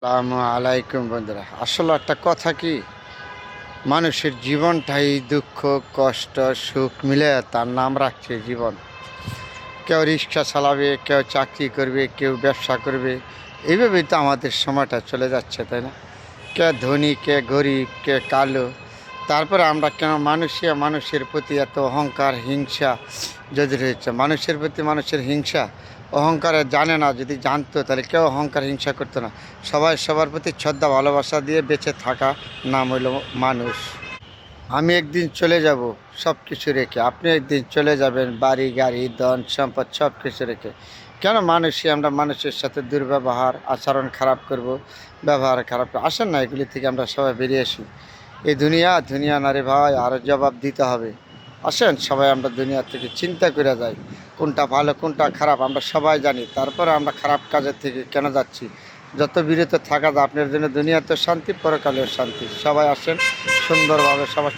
আসসালামু আলাইকুম বন্ধুরা। আসলে একটা কথা কি, মানুষের জীবনটাই দুঃখ কষ্ট সুখ মিলে তার নাম রাখছে জীবন। কেউ রিক্সা চালাবে, কেউ চাকরি করবে, কেউ ব্যবসা করবে। এইভাবেই তো আমাদের সময়টা চলে যাচ্ছে, তাই না? কে ধনী, কে গরিব, কে কালো। তারপরে আমরা কেন মানুষের প্রতি এত অহংকার হিংসা যদি রয়েছে? মানুষের প্রতি মানুষের হিংসা অহংকারে জানে না, যদি জানতো তাহলে কেউ অহংকার হিংসা করতো না। সবাই সবার প্রতি শ্রদ্ধা ভালোবাসা দিয়ে বেঁচে থাকা নাম হইল মানুষ। আমি একদিন চলে যাব সব কিছু রেখে, আপনি একদিন চলে যাবেন বাড়ি গাড়ি ধন সম্পদ সব কিছু রেখে। কেন আমরা মানুষের সাথে দুর্ব্যবহার আচরণ খারাপ করব, ব্যবহার খারাপ করব? আসেন না, এগুলি থেকে আমরা সবাই বেরিয়ে আসি। এই দুনিয়া না রে ভাই, আরও জবাব দিতে হবে। আসেন সবাই আমরা দুনিয়া থেকে চিন্তা করে যাই, কোনটা ভালো কোনটা খারাপ আমরা সবাই জানি। তারপরে আমরা খারাপ কাজের থেকে কেন যাচ্ছি? যত বিরত থাকা যায় আপনার জন্য দুনিয়াতেও শান্তি, পরকালেও শান্তি। সবাই আসেন সুন্দরভাবে সবার সাথে